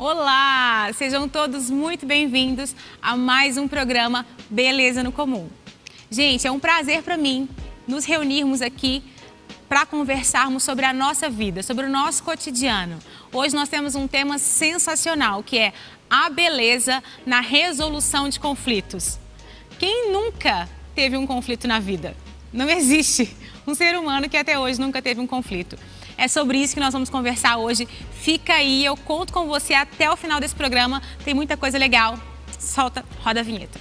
Olá! Sejam todos muito bem-vindos a mais um programa Beleza no Comum. Gente, é um prazer para mim nos reunirmos aqui para conversarmos sobre a nossa vida, sobre o nosso cotidiano. Hoje nós temos um tema sensacional, que é a beleza na resolução de conflitos. Quem nunca teve um conflito na vida? Não existe um ser humano que até hoje nunca teve um conflito. É sobre isso que nós vamos conversar hoje. Fica aí, eu conto com você até o final desse programa. Tem muita coisa legal. Solta, roda a vinheta.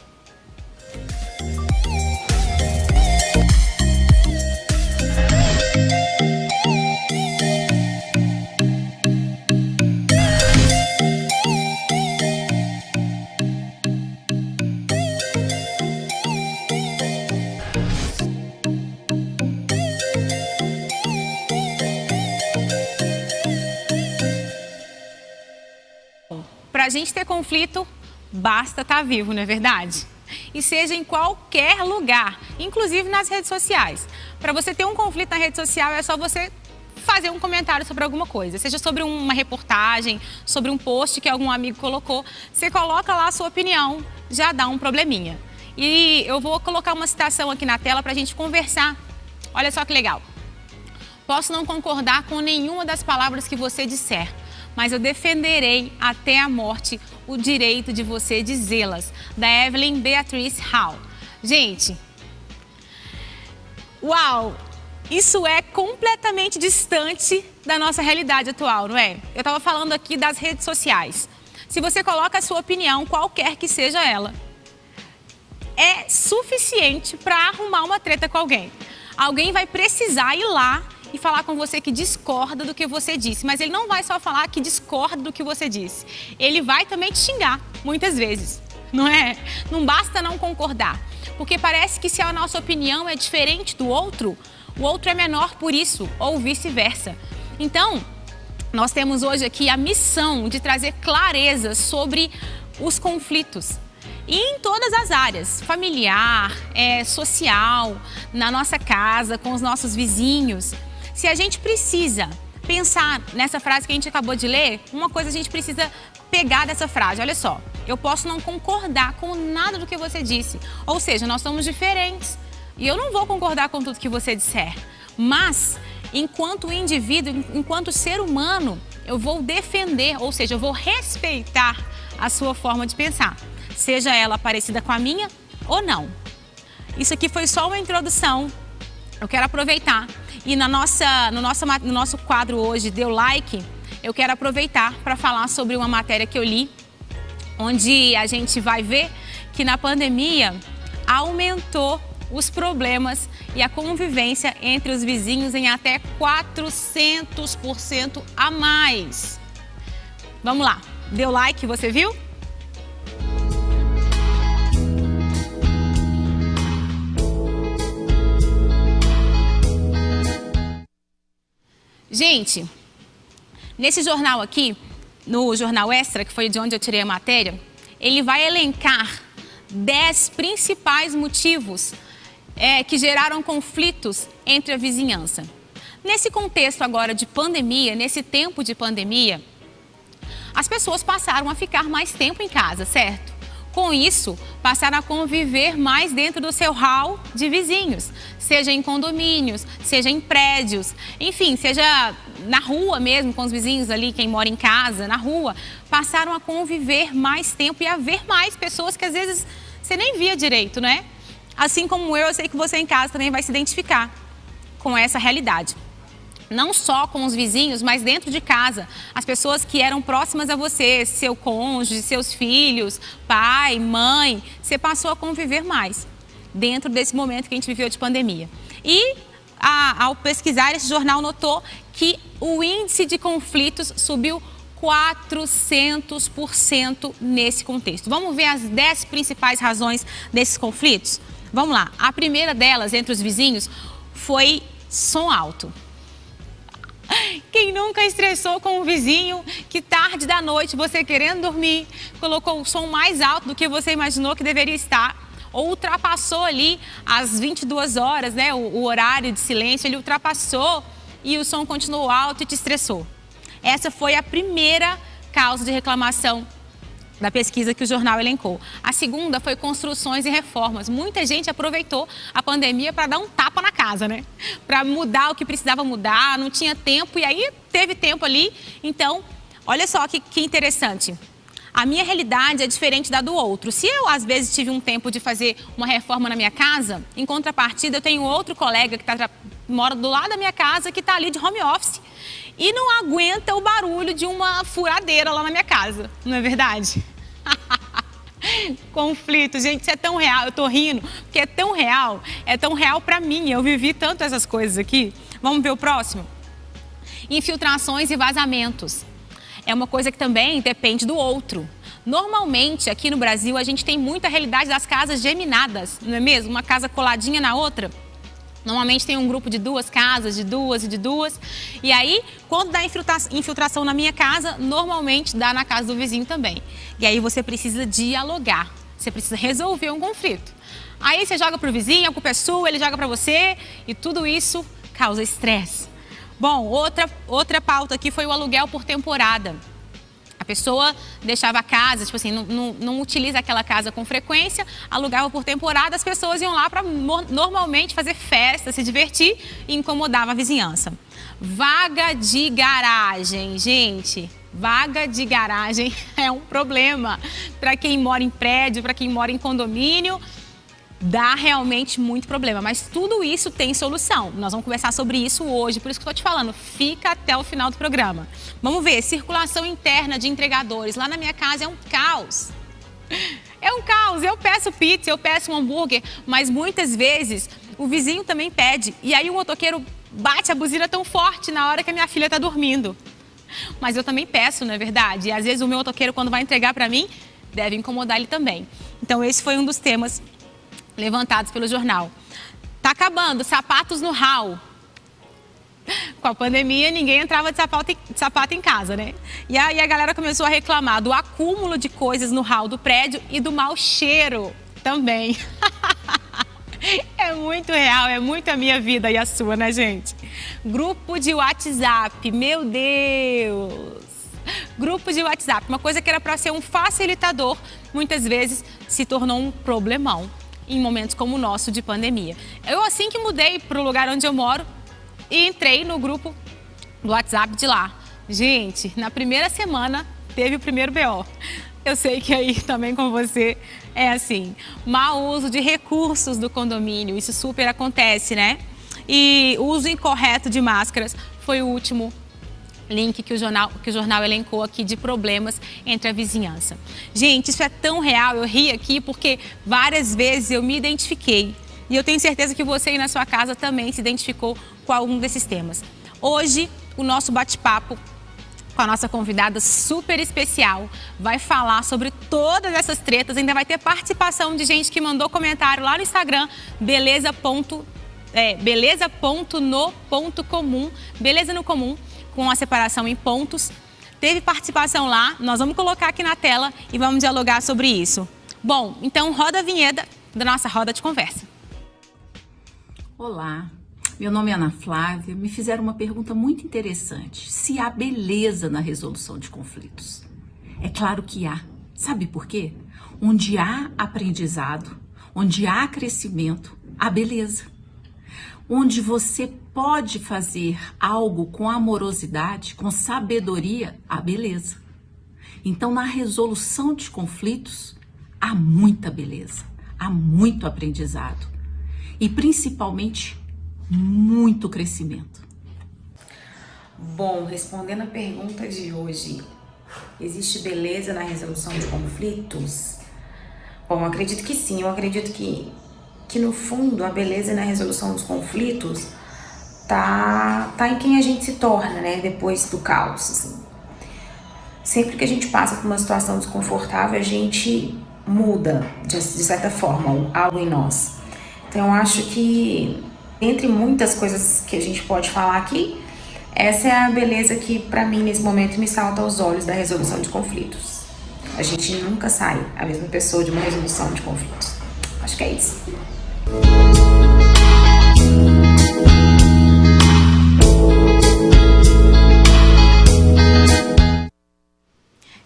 Para a gente ter conflito, basta estar vivo, não é verdade? E seja em qualquer lugar, inclusive nas redes sociais. Para você ter um conflito na rede social, é só você fazer um comentário sobre alguma coisa. Seja sobre uma reportagem, sobre um post que algum amigo colocou. Você coloca lá a sua opinião, já dá um probleminha. E eu vou colocar uma citação aqui na tela para a gente conversar. Olha só que legal. Posso não concordar com nenhuma das palavras que você disser, mas eu defenderei até a morte o direito de você dizê-las, da Evelyn Beatrice Hall. Gente, uau! Isso é completamente distante da nossa realidade atual, não é? Eu estava falando aqui das redes sociais. Se você coloca a sua opinião, qualquer que seja ela, é suficiente para arrumar uma treta com alguém. Alguém vai precisar ir lá e falar com você que discorda do que você disse. Mas ele não vai só falar que discorda do que você disse. Ele vai também te xingar, muitas vezes, não é? Não basta não concordar. Porque parece que se a nossa opinião é diferente do outro, o outro é menor por isso, ou vice-versa. Então, nós temos hoje aqui a missão de trazer clareza sobre os conflitos. E em todas as áreas, familiar, social, na nossa casa, com os nossos vizinhos. Se a gente precisa pensar nessa frase que a gente acabou de ler, uma coisa a gente precisa pegar dessa frase. Olha só, eu posso não concordar com nada do que você disse. Ou seja, nós somos diferentes. E eu não vou concordar com tudo que você disser. Mas, enquanto indivíduo, enquanto ser humano, eu vou defender, ou seja, eu vou respeitar a sua forma de pensar. Seja ela parecida com a minha ou não. Isso aqui foi só uma introdução. Eu quero aproveitar e no nosso quadro hoje, Deu Like, eu quero aproveitar para falar sobre uma matéria que eu li, onde a gente vai ver que na pandemia aumentou os problemas e a convivência entre os vizinhos em até 400% a mais. Vamos lá, deu like, você viu? Gente, nesse jornal aqui, no Jornal Extra, que foi de onde eu tirei a matéria, ele vai elencar 10 principais motivos que geraram conflitos entre a vizinhança. Nesse contexto agora de pandemia, nesse tempo de pandemia, as pessoas passaram a ficar mais tempo em casa, certo? Com isso, passaram a conviver mais dentro do seu hall de vizinhos, seja em condomínios, seja em prédios, enfim, seja na rua mesmo, com os vizinhos ali, quem mora em casa, na rua, passaram a conviver mais tempo e a ver mais pessoas que às vezes você nem via direito, né? Assim como eu sei que você em casa também vai se identificar com essa realidade. Não só com os vizinhos, mas dentro de casa. As pessoas que eram próximas a você, seu cônjuge, seus filhos, pai, mãe, você passou a conviver mais dentro desse momento que a gente viveu de pandemia. E ao pesquisar, esse jornal notou que o índice de conflitos subiu 400% nesse contexto. Vamos ver as 10 principais razões desses conflitos? Vamos lá. A primeira delas, entre os vizinhos, foi som alto. Quem nunca estressou com um vizinho que tarde da noite, você querendo dormir, colocou o som mais alto do que você imaginou que deveria estar, ou ultrapassou ali as 22 horas, né, o horário de silêncio, ele ultrapassou e o som continuou alto e te estressou. Essa foi a primeira causa de reclamação da pesquisa que o jornal elencou. A segunda foi construções e reformas. Muita gente aproveitou a pandemia para dar um tapa na casa, né? Para mudar o que precisava mudar, não tinha tempo e aí teve tempo ali. Então, olha só que interessante. A minha realidade é diferente da do outro. Se eu, às vezes, tive um tempo de fazer uma reforma na minha casa, em contrapartida, eu tenho outro colega que mora do lado da minha casa, que está ali de home office e não aguenta o barulho de uma furadeira lá na minha casa. Não é verdade? Conflito, gente, isso é tão real. Eu tô rindo porque é tão real para mim. Eu vivi tanto essas coisas aqui. Vamos ver o próximo? Infiltrações e vazamentos. É uma coisa que também depende do outro. Normalmente, aqui no Brasil, a gente tem muita realidade das casas geminadas, não é mesmo? Uma casa coladinha na outra. Normalmente tem um grupo de 2 casas, de 2 e de 2. E aí, quando dá infiltração na minha casa, normalmente dá na casa do vizinho também. E aí você precisa dialogar, você precisa resolver um conflito. Aí você joga pro vizinho, a culpa é sua, ele joga para você e tudo isso causa estresse. Bom, outra pauta aqui foi o aluguel por temporada. A pessoa deixava a casa, tipo assim, não utiliza aquela casa com frequência, alugava por temporada, as pessoas iam lá para normalmente fazer festa, se divertir e incomodava a vizinhança. Vaga de garagem, gente. Vaga de garagem é um problema para quem mora em prédio, para quem mora em condomínio. Dá realmente muito problema, mas tudo isso tem solução. Nós vamos conversar sobre isso hoje, por isso que eu estou te falando, fica até o final do programa. Vamos ver, circulação interna de entregadores. Lá na minha casa é um caos. É um caos, eu peço pizza, eu peço um hambúrguer, mas muitas vezes o vizinho também pede. E aí o motoqueiro bate a buzina tão forte na hora que a minha filha está dormindo. Mas eu também peço, não é verdade? E às vezes o meu motoqueiro, quando vai entregar para mim, deve incomodar ele também. Então esse foi um dos temas levantados pelo jornal. Tá acabando, sapatos no hall. Com a pandemia, ninguém entrava de sapato em casa, né? E aí a galera começou a reclamar do acúmulo de coisas no hall do prédio e do mau cheiro também. É muito real, é muito a minha vida e a sua, né, gente? Grupo de WhatsApp, meu Deus! Grupo de WhatsApp, uma coisa que era para ser um facilitador, muitas vezes se tornou um problemão em momentos como o nosso de pandemia. Eu, assim que mudei para o lugar onde eu moro, e entrei no grupo do WhatsApp de lá. Gente, na primeira semana teve o primeiro BO. Eu sei que aí também com você é assim. Mau uso de recursos do condomínio, isso super acontece, né? E o uso incorreto de máscaras foi o último link que o jornal elencou aqui de problemas entre a vizinhança. Gente, isso é tão real, eu ri aqui porque várias vezes eu me identifiquei. E eu tenho certeza que você aí na sua casa também se identificou com algum desses temas. Hoje, o nosso bate-papo com a nossa convidada super especial vai falar sobre todas essas tretas. Ainda vai ter participação de gente que mandou comentário lá no Instagram, beleza.no.comum, beleza no comum, com a separação em pontos. Teve participação lá, nós vamos colocar aqui na tela e vamos dialogar sobre isso. Bom, então roda a vinheta da nossa roda de conversa. Olá, meu nome é Ana Flávia. Me fizeram uma pergunta muito interessante. Se há beleza na resolução de conflitos? É claro que há. Sabe por quê? Onde há aprendizado, onde há crescimento, há beleza. Onde você pode fazer algo com amorosidade, com sabedoria, há beleza. Então, na resolução de conflitos, há muita beleza, há muito aprendizado e, principalmente, muito crescimento. Bom, respondendo a pergunta de hoje, existe beleza na resolução de conflitos? Bom, eu acredito que sim, eu acredito que no fundo a beleza na resolução dos conflitos tá em quem a gente se torna, né, depois do caos, assim. Sempre que a gente passa por uma situação desconfortável, a gente muda, de certa forma, algo em nós. Então, eu acho que, entre muitas coisas que a gente pode falar aqui, essa é a beleza que, pra mim, nesse momento, me salta aos olhos da resolução de conflitos. A gente nunca sai a mesma pessoa de uma resolução de conflitos. Acho que é isso.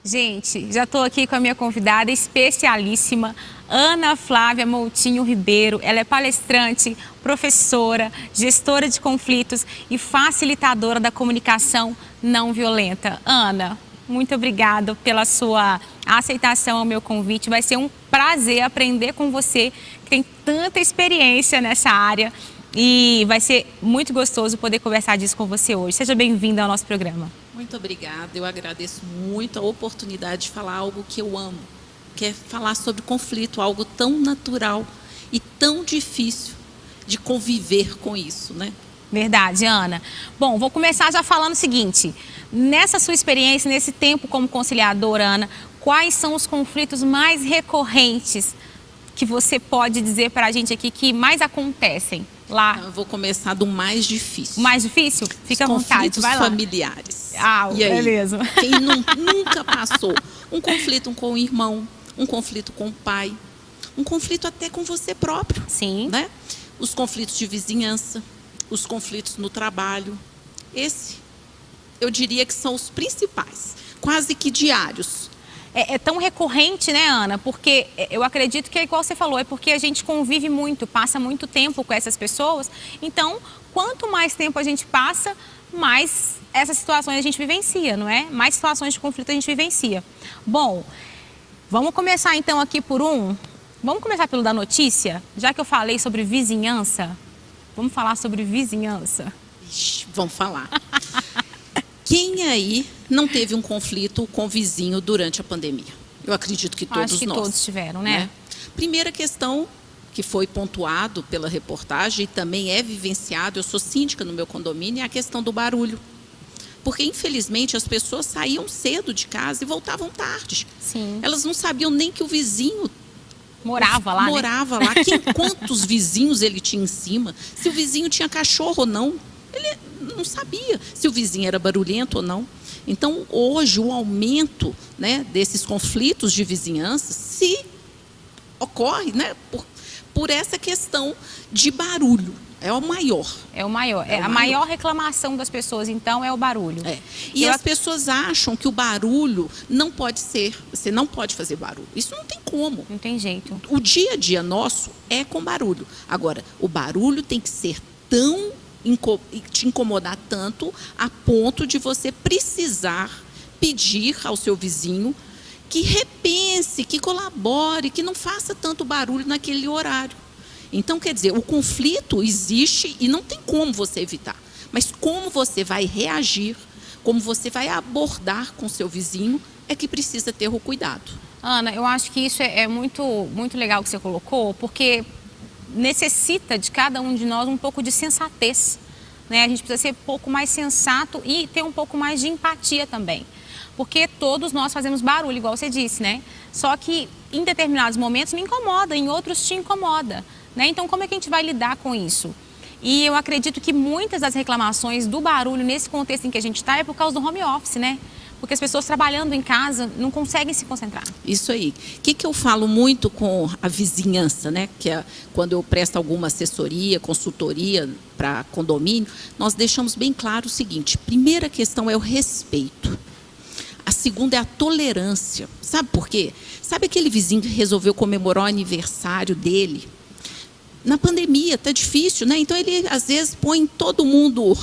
Gente, já estou aqui com a minha convidada especialíssima, Ana Flávia Moutinho Ribeiro. Ela é palestrante, professora, gestora de conflitos e facilitadora da comunicação não violenta. Ana, muito obrigada pela sua aceitação ao meu convite. Vai ser um prazer aprender com você, que tem tanta experiência nessa área. E vai ser muito gostoso poder conversar disso com você hoje. Seja bem-vinda ao nosso programa. Muito obrigada. Eu agradeço muito a oportunidade de falar algo que eu amo, que é falar sobre conflito, algo tão natural e tão difícil de conviver com isso, né? Verdade, Ana. Bom, vou começar já falando o seguinte. Nessa sua experiência, nesse tempo como conciliadora, Ana, quais são os conflitos mais recorrentes que você pode dizer para a gente aqui que mais acontecem lá? Eu vou começar do mais difícil. O mais difícil? Fica à vontade, vai lá. Conflitos familiares. Ah, e aí, beleza. Quem nunca passou um conflito com o irmão, um conflito com o pai, um conflito até com você próprio. Sim. Né? Os conflitos de vizinhança, os conflitos no trabalho. Eu diria que são os principais, quase que diários. É tão recorrente, né, Ana? Porque eu acredito que é igual você falou, é porque a gente convive muito, passa muito tempo com essas pessoas. Então, quanto mais tempo a gente passa, mais essas situações a gente vivencia, não é? Mais situações de conflito a gente vivencia. Bom, vamos começar então aqui Vamos começar pelo da notícia? Já que eu falei sobre vizinhança, vamos falar sobre vizinhança. Ixi, vamos falar. Quem aí não teve um conflito com o vizinho durante a pandemia? Eu acredito que todos nós. Acho que todos tiveram, né? Primeira questão que foi pontuado pela reportagem e também é vivenciado, eu sou síndica no meu condomínio, é a questão do barulho. Porque, infelizmente, as pessoas saíam cedo de casa e voltavam tarde. Sim. Elas não sabiam nem que o vizinho morava lá, lá. Quantos vizinhos ele tinha em cima, se o vizinho tinha cachorro ou não. Ele não sabia se o vizinho era barulhento ou não. Então, hoje, o aumento, né, desses conflitos de vizinhança se ocorre, né, por essa questão de barulho. É o maior. É o maior. A maior reclamação das pessoas, então, é o barulho. E as pessoas acham que o barulho não pode ser, você não pode fazer barulho. Isso não tem como. Não tem jeito. O dia a dia nosso é com barulho. Agora, o barulho tem que ser te incomodar tanto a ponto de você precisar pedir ao seu vizinho que repense, que colabore, que não faça tanto barulho naquele horário. Então, quer dizer, o conflito existe e não tem como você evitar. Mas como você vai reagir, como você vai abordar com seu vizinho, é que precisa ter o cuidado. Ana, eu acho que isso é muito, muito legal que você colocou, porque necessita de cada um de nós um pouco de sensatez, né? A gente precisa ser um pouco mais sensato e ter um pouco mais de empatia também. Porque todos nós fazemos barulho, igual você disse, né? Só que em determinados momentos me incomoda, em outros te incomoda, né? Então, como é que a gente vai lidar com isso? E eu acredito que muitas das reclamações do barulho nesse contexto em que a gente está é por causa do home office, né? Porque as pessoas trabalhando em casa não conseguem se concentrar. Isso aí. O que eu falo muito com a vizinhança, né? Que é quando eu presto alguma assessoria, consultoria para condomínio, nós deixamos bem claro o seguinte: primeira questão é o respeito. A segunda é a tolerância. Sabe por quê? Sabe aquele vizinho que resolveu comemorar o aniversário dele? Na pandemia, tá difícil, né? Então, ele, às vezes, põe todo mundo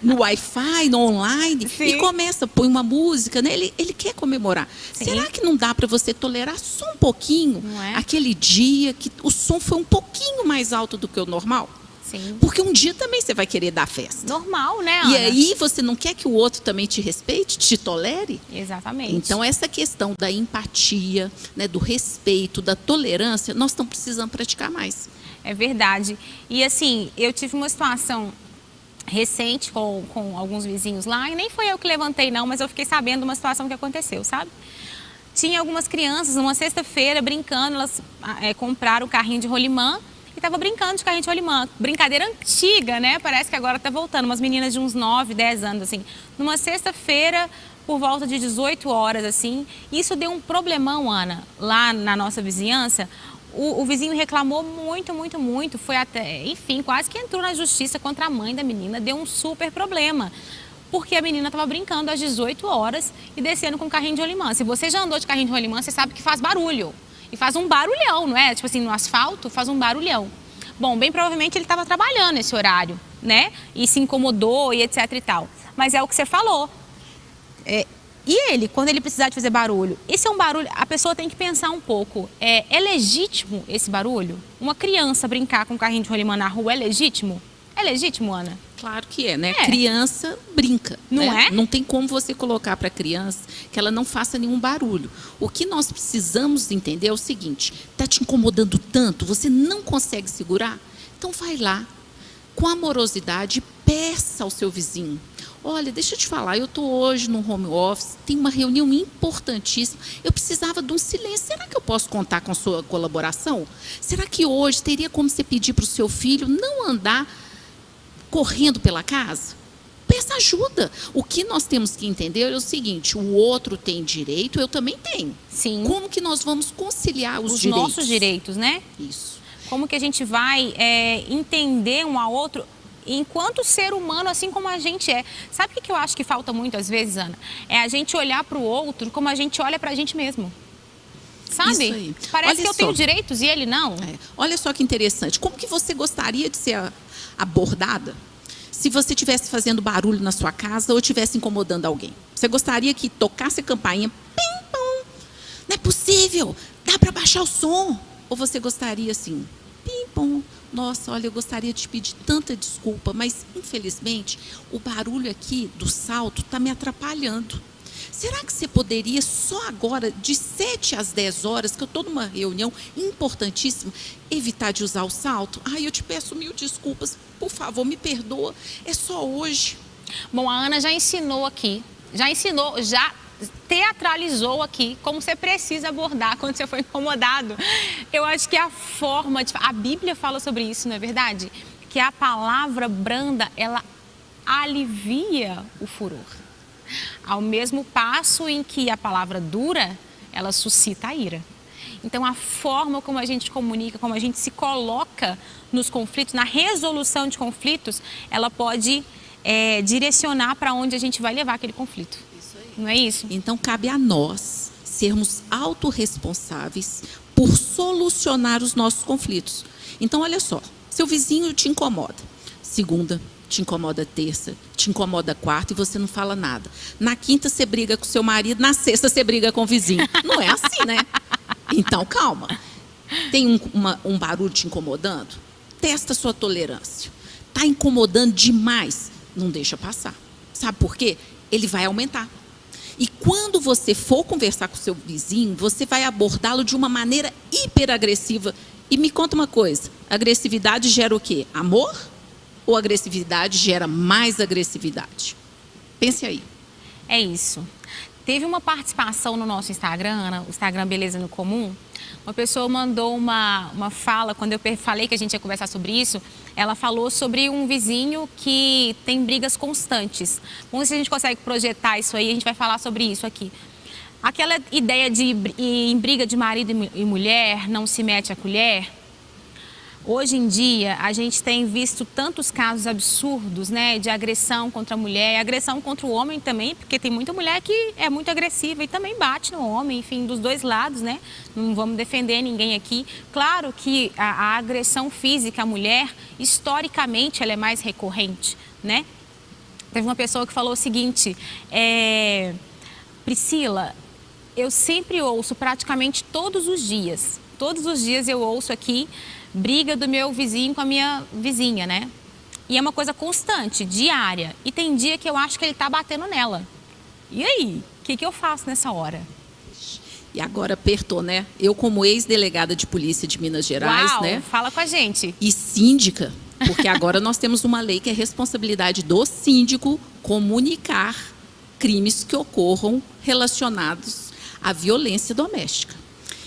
no Wi-Fi, no online, Sim. e põe uma música, né? Ele quer comemorar. Sim. Será que não dá para você tolerar só um pouquinho aquele dia que o som foi um pouquinho mais alto do que o normal? Sim. Porque um dia também você vai querer dar festa. Normal, né, Ana? E aí você não quer que o outro também te respeite, te tolere? Exatamente. Então, essa questão da empatia, né, do respeito, da tolerância, nós estamos precisando praticar mais. É verdade. E assim, eu tive uma situação recente com alguns vizinhos lá, e nem foi eu que levantei não, mas eu fiquei sabendo de uma situação que aconteceu, sabe? Tinha algumas crianças, numa sexta-feira, brincando, elas compraram o carrinho de rolimã, e estava brincando de carrinho de rolimã. Brincadeira antiga, né? Parece que agora está voltando. Umas meninas de uns 9, 10 anos, assim. Numa sexta-feira, por volta de 18 horas, assim. Isso deu um problemão, Ana, lá na nossa vizinhança. O vizinho reclamou muito, muito, muito. Foi até, enfim, quase que entrou na justiça contra a mãe da menina. Deu um super problema. porque a menina estava brincando às 18 horas e descendo com carrinho de rolimã. Se você já andou de carrinho de rolimã, você sabe que faz barulho. E faz um barulhão, não é? Tipo assim, no asfalto faz um barulhão. Bom, bem provavelmente ele estava trabalhando esse horário, né? E se incomodou e etc e tal. Mas é o que você falou. E ele, quando ele precisar de fazer barulho, esse é um barulho, a pessoa tem que pensar um pouco. É legítimo esse barulho? Uma criança brincar com um carrinho de rolimã na rua é legítimo? É legítimo, Ana? Claro que é, né? É. Criança brinca. Não né? é? Não tem como você colocar para a criança que ela não faça nenhum barulho. O que nós precisamos entender é o seguinte: está te incomodando tanto, você não consegue segurar? Então vai lá, com amorosidade, peça ao seu vizinho. Olha, deixa eu te falar, eu estou hoje no home office, tem uma reunião importantíssima, eu precisava de um silêncio. Será que eu posso contar com a sua colaboração? Será que hoje teria como você pedir para o seu filho não andar correndo pela casa? Peça ajuda. O que nós temos que entender é o seguinte: o outro tem direito, eu também tenho. Sim. Como que nós vamos conciliar os Os direitos? nossos direitos, né? Isso. Como que a gente vai entender um ao outro enquanto ser humano, assim como a gente é. Sabe o que eu acho que falta muito às vezes, Ana? É a gente olhar para o outro como a gente olha para a gente mesmo. Sabe? Isso aí. Parece Olha que eu só. tenho direitos e ele não. Olha só que interessante. Como que você gostaria de ser abordada se você estivesse fazendo barulho na sua casa ou estivesse incomodando alguém? Você gostaria que tocasse a campainha? Pim, pum. Não é possível. Dá para baixar o som. Ou você gostaria assim? Pim, pum. Nossa, olha, eu gostaria de te pedir tanta desculpa, mas, infelizmente, o barulho aqui do salto está me atrapalhando. Será que você poderia, só agora, de 7 às 10 horas, que eu estou numa reunião importantíssima, evitar de usar o salto? Ai, eu te peço 1000 desculpas, por favor, me perdoa, é só hoje. Bom, a Ana já ensinou aqui, já teatralizou aqui como você precisa abordar quando você for incomodado. Eu acho que a forma a Bíblia fala sobre isso, não é verdade? Que a palavra branda, ela alivia o furor. Ao mesmo passo em que a palavra dura, ela suscita a ira. Então, a forma como a gente comunica, como a gente se coloca nos conflitos, na resolução de conflitos, ela pode direcionar para onde a gente vai levar aquele conflito. Não é isso? Então, cabe a nós sermos autorresponsáveis por solucionar os nossos conflitos. Então, olha só, seu vizinho te incomoda. Segunda, te incomoda terça, te incomoda quarta e você não fala nada. Na quinta, você briga com seu marido, na sexta, você briga com o vizinho. Não é assim, né? Então, calma. Tem um barulho te incomodando? Testa a sua tolerância. Está incomodando demais? Não deixa passar. Sabe por quê? Ele vai aumentar. E quando você for conversar com o seu vizinho, você vai abordá-lo de uma maneira hiperagressiva. E me conta uma coisa, agressividade gera o quê? Amor? Ou agressividade gera mais agressividade? Pense aí. É isso. Teve uma participação no nosso Instagram, Ana, o Instagram Beleza no Comum. Uma pessoa mandou uma fala, quando eu falei que a gente ia conversar sobre isso, ela falou sobre um vizinho que tem brigas constantes. Vamos ver se a gente consegue projetar isso aí, a gente vai falar sobre isso aqui. Aquela ideia de em briga de marido e mulher, não se mete a colher. Hoje em dia, a gente tem visto tantos casos absurdos, né, de agressão contra a mulher, agressão contra o homem também, porque tem muita mulher que é muito agressiva e também bate no homem, enfim, dos dois lados, né? Não vamos defender ninguém aqui. Claro que a agressão física à mulher, historicamente, ela é mais recorrente, né? Teve uma pessoa que falou o seguinte, Priscila, eu sempre ouço praticamente todos os dias eu ouço aqui briga do meu vizinho com a minha vizinha, né? E é uma coisa constante, diária. E tem dia que eu acho que ele tá batendo nela. E aí? O que eu faço nessa hora? E agora apertou, né? Eu, como ex-delegada de polícia de Minas Gerais, Uau, né? Fala com a gente. E síndica, porque agora nós temos uma lei que é responsabilidade do síndico comunicar crimes que ocorram relacionados à violência doméstica.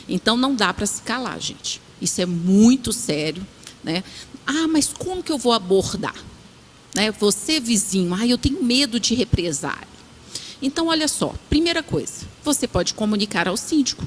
Então, não dá para se calar, gente. Isso é muito sério, né? Ah, mas como que eu vou abordar? Né? Você, vizinho, eu tenho medo de represália. Então, olha só, primeira coisa, você pode comunicar ao síndico.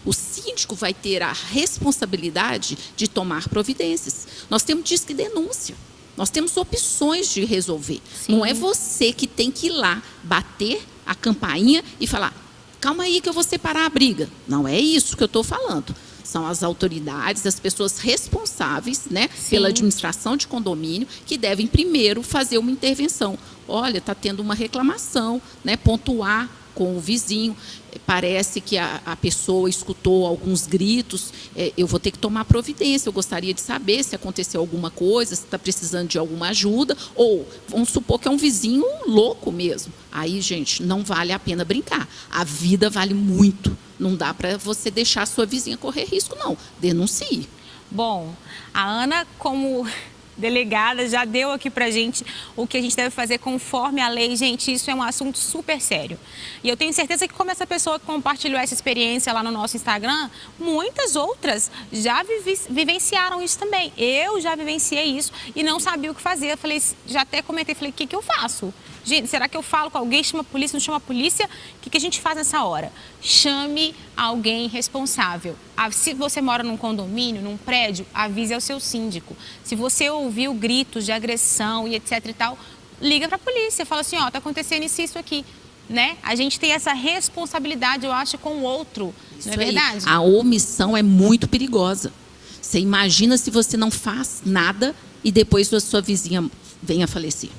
O síndico vai ter a responsabilidade de tomar providências. Nós temos disque denúncia. Nós temos opções de resolver. Sim. Não é você que tem que ir lá, bater a campainha e falar, calma aí que eu vou separar a briga. Não é isso que eu estou falando. São as autoridades, as pessoas responsáveis, né, pela administração de condomínio, que devem primeiro fazer uma intervenção. Olha, está tendo uma reclamação, né, pontuar com o vizinho, parece que a pessoa escutou alguns gritos, eu vou ter que tomar providência, eu gostaria de saber se aconteceu alguma coisa, se está precisando de alguma ajuda, ou vamos supor que é um vizinho louco mesmo. Aí, gente, não vale a pena brincar. A vida vale muito. Não dá para você deixar a sua vizinha correr risco, não. Denuncie. Bom, a Ana, como delegada, já deu aqui pra gente o que a gente deve fazer conforme a lei. Gente, isso é um assunto super sério. E eu tenho certeza que como essa pessoa compartilhou essa experiência lá no nosso Instagram, muitas outras já vivenciaram isso também. Eu já vivenciei isso e não sabia o que fazer. Eu falei, já até comentei, falei, o que eu faço? Gente, será que eu falo com alguém, chama a polícia, não chama a polícia? O que a gente faz nessa hora? Chame alguém responsável. Se você mora num condomínio, num prédio, avise ao seu síndico. Se você ouviu gritos de agressão e etc e tal, liga para a polícia. Fala assim, ó, tá acontecendo isso aqui. Né? A gente tem essa responsabilidade, eu acho, com o outro. Não é verdade? A omissão é muito perigosa. Você imagina se você não faz nada e depois a sua vizinha venha a falecer.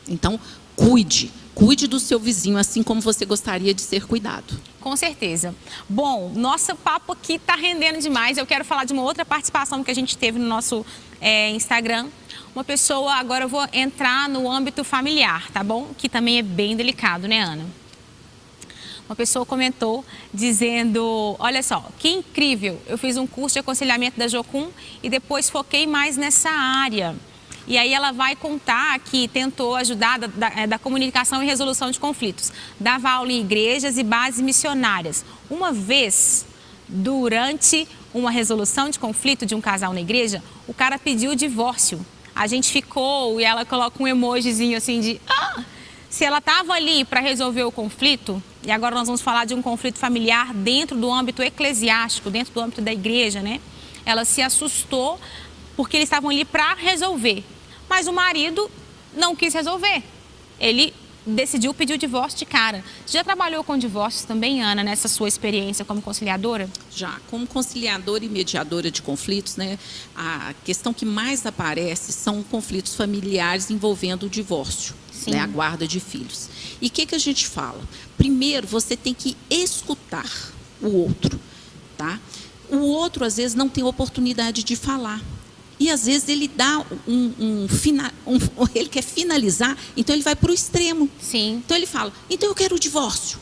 Então, cuide do seu vizinho, assim como você gostaria de ser cuidado. Com certeza. Bom, nosso papo aqui está rendendo demais. Eu quero falar de uma outra participação que a gente teve no nosso Instagram. Uma pessoa, agora eu vou entrar no âmbito familiar, tá bom? Que também é bem delicado, né, Ana? Uma pessoa comentou dizendo, olha só, que incrível, eu fiz um curso de aconselhamento da Jocum e depois foquei mais nessa área. E aí ela vai contar que tentou ajudar da comunicação e resolução de conflitos. Dava aula em igrejas e bases missionárias. Uma vez, durante uma resolução de conflito de um casal na igreja, o cara pediu o divórcio. A gente ficou, e ela coloca um emojizinho assim de... Se ela estava ali para resolver o conflito, e agora nós vamos falar de um conflito familiar dentro do âmbito eclesiástico, dentro do âmbito da igreja, né? Ela se assustou porque eles estavam ali para resolver. Mas o marido não quis resolver. Ele decidiu pedir o divórcio de cara. Você já trabalhou com divórcios também, Ana, nessa sua experiência como conciliadora? Já, como conciliadora e mediadora de conflitos, né, a questão que mais aparece são conflitos familiares envolvendo o divórcio, né, a guarda de filhos. E o que a gente fala? Primeiro, você tem que escutar o outro, tá? O outro, às vezes, não tem oportunidade de falar. E, às vezes, ele dá ele quer finalizar, então ele vai para o extremo. Sim. Então, ele fala, então eu quero o divórcio.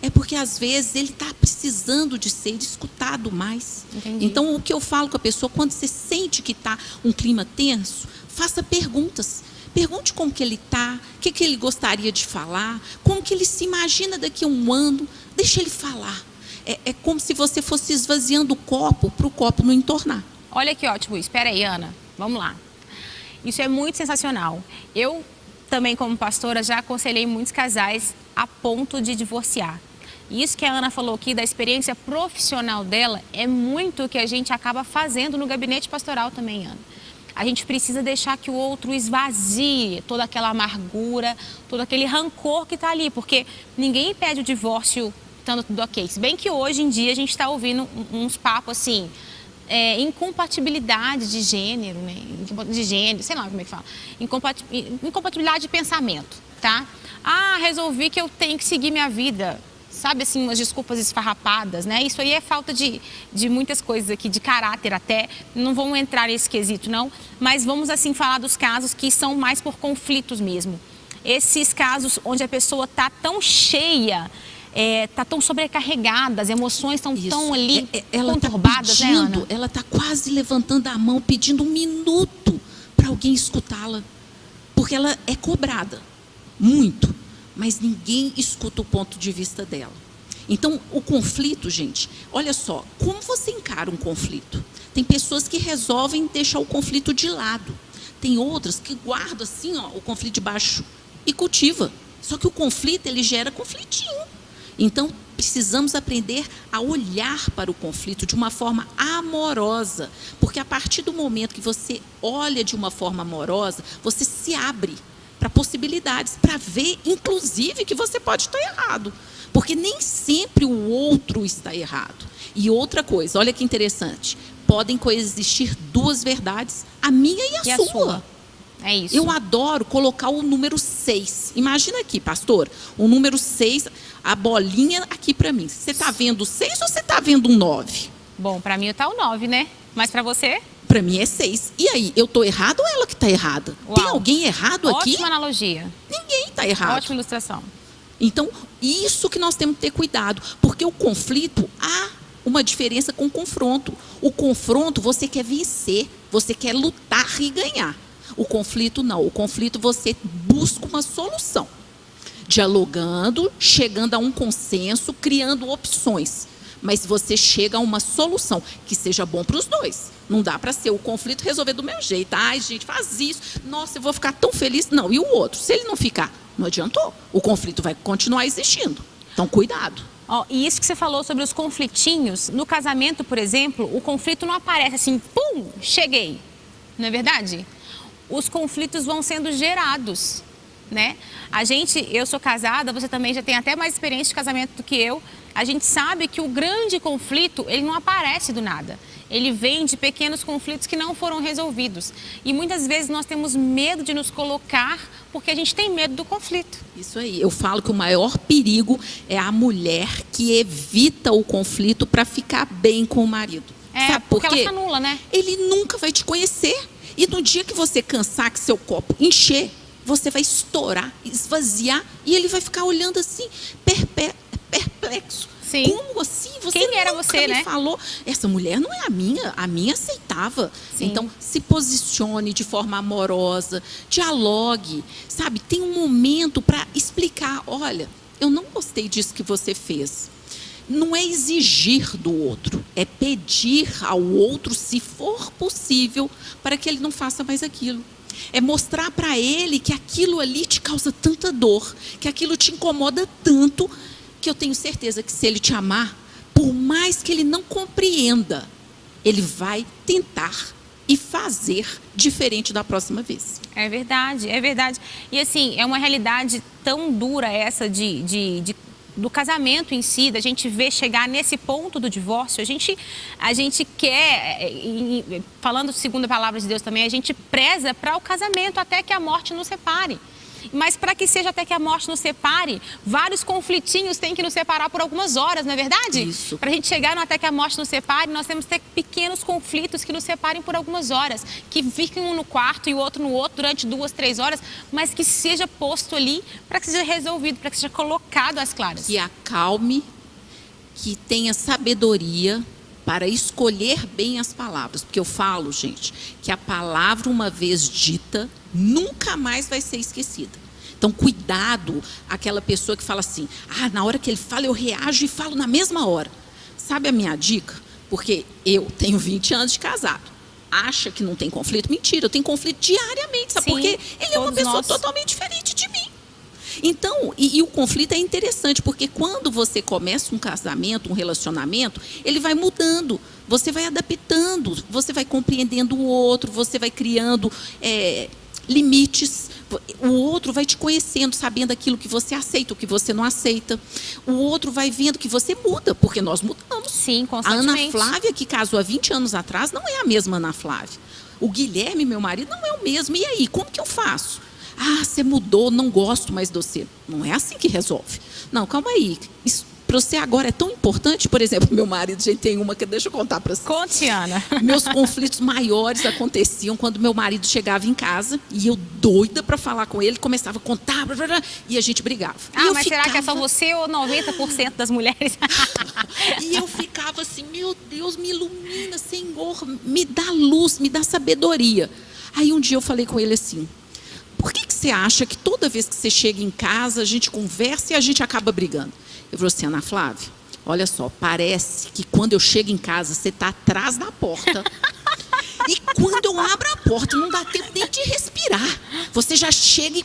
É porque, às vezes, ele está precisando de ser escutado mais. Entendi. Então, o que eu falo com a pessoa, quando você sente que está um clima tenso, faça perguntas. Pergunte como que ele está, o que ele gostaria de falar, como que ele se imagina daqui a um ano. Deixa ele falar. É como se você fosse esvaziando o copo para o copo não entornar. Olha que ótimo isso. Espera aí, Ana. Vamos lá. Isso é muito sensacional. Eu também, como pastora, já aconselhei muitos casais a ponto de divorciar. E isso que a Ana falou aqui, da experiência profissional dela, é muito o que a gente acaba fazendo no gabinete pastoral também, Ana. A gente precisa deixar que o outro esvazie toda aquela amargura, todo aquele rancor que está ali. Porque ninguém pede o divórcio estando tudo ok. Se bem que hoje em dia a gente está ouvindo uns papos assim... incompatibilidade de gênero, né? De gênero, sei lá como é que fala. Incompatibilidade de pensamento, tá? Resolvi que eu tenho que seguir minha vida. Sabe, assim, umas desculpas esfarrapadas, né? Isso aí é falta de muitas coisas aqui, de caráter até. Não vamos entrar nesse quesito, não. Mas vamos, assim, falar dos casos que são mais por conflitos mesmo. Esses casos onde a pessoa está tão cheia... Está tão sobrecarregada, as emoções estão tão ali conturbadas, né, Ana? Ela está quase levantando a mão, pedindo um minuto para alguém escutá-la. Porque ela é cobrada, muito, mas ninguém escuta o ponto de vista dela. Então, o conflito, gente, olha só, como você encara um conflito? Tem pessoas que resolvem deixar o conflito de lado. Tem outras que guardam assim, ó, o conflito debaixo e cultiva. Só que o conflito, ele gera conflitinho. Então, precisamos aprender a olhar para o conflito de uma forma amorosa, porque a partir do momento que você olha de uma forma amorosa, você se abre para possibilidades, para ver, inclusive, que você pode estar errado, porque nem sempre o outro está errado. E outra coisa, olha que interessante, podem coexistir duas verdades, a minha e a sua. É isso. Eu adoro colocar o número 6. Imagina aqui, pastor, o número 6, a bolinha aqui para mim. Você está vendo 6 ou você está vendo um 9? Bom, para mim tá o 9, né? Mas para você? Para mim é 6. E aí, eu estou errado ou ela que está errada? Uau. Tem alguém errado aqui? Ótima analogia. Ninguém está errado. Ótima ilustração. Então, isso que nós temos que ter cuidado, porque o conflito, há uma diferença com o confronto. O confronto, você quer vencer, você quer lutar e ganhar. O conflito, não. O conflito, você busca uma solução. Dialogando, chegando a um consenso, criando opções. Mas você chega a uma solução que seja bom para os dois. Não dá para ser o conflito resolver do meu jeito. Ai, gente, faz isso. Nossa, eu vou ficar tão feliz. Não, e o outro? Se ele não ficar, não adiantou. O conflito vai continuar existindo. Então, cuidado. Ó, e isso que você falou sobre os conflitinhos, no casamento, por exemplo, o conflito não aparece assim, pum, cheguei. Não é verdade? Os conflitos vão sendo gerados, né? Eu sou casada, você também já tem até mais experiência de casamento do que eu. A gente sabe que o grande conflito, ele não aparece do nada. Ele vem de pequenos conflitos que não foram resolvidos. E muitas vezes nós temos medo de nos colocar porque a gente tem medo do conflito. Isso aí. Eu falo que o maior perigo é a mulher que evita o conflito para ficar bem com o marido. Sabe por porque quê? ela se anula, né? Ele nunca vai te conhecer. E no dia que você cansar, que seu copo encher, você vai estourar, esvaziar, e ele vai ficar olhando assim, perplexo. Sim. Como assim? Você Quem era nunca você, me né? falou. Essa mulher não é a minha aceitava. Sim. Então, se posicione de forma amorosa, dialogue, sabe? Tem um momento para explicar, olha, eu não gostei disso que você fez. Não é exigir do outro, é pedir ao outro, se for possível, para que ele não faça mais aquilo. É mostrar para ele que aquilo ali te causa tanta dor, que aquilo te incomoda tanto, que eu tenho certeza que se ele te amar, por mais que ele não compreenda, ele vai tentar e fazer diferente da próxima vez. É verdade, é verdade. E assim, é uma realidade tão dura essa do casamento em si, da gente ver chegar nesse ponto do divórcio. A gente quer, falando segundo a palavra de Deus também, a gente preza para o casamento até que a morte nos separe. Mas para que seja até que a morte nos separe, vários conflitinhos têm que nos separar por algumas horas, não é verdade? Isso. Para a gente chegar no até que a morte nos separe, nós temos que ter pequenos conflitos que nos separem por algumas horas, que fiquem um no quarto e o outro no outro durante 2, 3 horas, mas que seja posto ali para que seja resolvido, para que seja colocado às claras. Que acalme, que tenha sabedoria para escolher bem as palavras. Porque eu falo, gente, que a palavra uma vez dita, nunca mais vai ser esquecida. Então, cuidado, aquela pessoa que fala assim, na hora que ele fala, eu reajo e falo na mesma hora. Sabe a minha dica? Porque eu tenho 20 anos de casado. Acha que não tem conflito? Mentira, eu tenho conflito diariamente. Sabe por quê? Ele é uma pessoa totalmente diferente de mim. Então, e o conflito é interessante, porque quando você começa um casamento, um relacionamento, ele vai mudando, você vai adaptando, você vai compreendendo o outro, você vai criando limites, o outro vai te conhecendo, sabendo aquilo que você aceita, o que você não aceita. O outro vai vendo que você muda, porque nós mudamos. Sim, A constantemente. Ana Flávia, que casou há 20 anos atrás, não é a mesma Ana Flávia. O Guilherme, meu marido, não é o mesmo. E aí, como que eu faço? Você mudou, não gosto mais de você. Não é assim que resolve. Não, calma aí. Isso para você agora é tão importante. Por exemplo, meu marido, gente, tem uma que deixa eu contar para você. Conte, Ana. Meus conflitos maiores aconteciam quando meu marido chegava em casa e eu doida para falar com ele, começava a contar, blá, blá, blá, e a gente brigava. Mas será que é só você ou 90% das mulheres? E eu ficava assim, meu Deus, me ilumina, Senhor, me dá luz, me dá sabedoria. Aí um dia eu falei com ele assim, por que você acha que toda vez que você chega em casa, a gente conversa e a gente acaba brigando? Eu falei assim, Ana Flávia, olha só, parece que quando eu chego em casa, você está atrás da porta. E quando eu abro a porta, não dá tempo nem de respirar. Você já chega e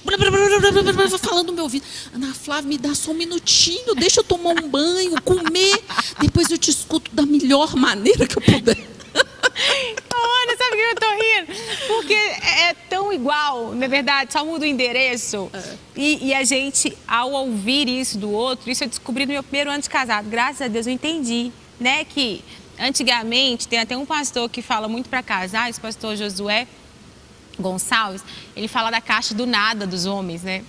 falando no meu ouvido. Ana Flávia, me dá só um minutinho, deixa eu tomar um banho, comer. Depois eu te escuto da melhor maneira que eu puder. Ana, sabe o que eu tô rindo? Porque é tão igual, na verdade, só muda o endereço. E a gente, ao ouvir isso do outro, isso eu descobri no meu primeiro ano de casado. Graças a Deus eu entendi, né, que antigamente, tem até um pastor que fala muito para casais, o pastor Josué Gonçalves, ele fala da caixa do nada dos homens, né?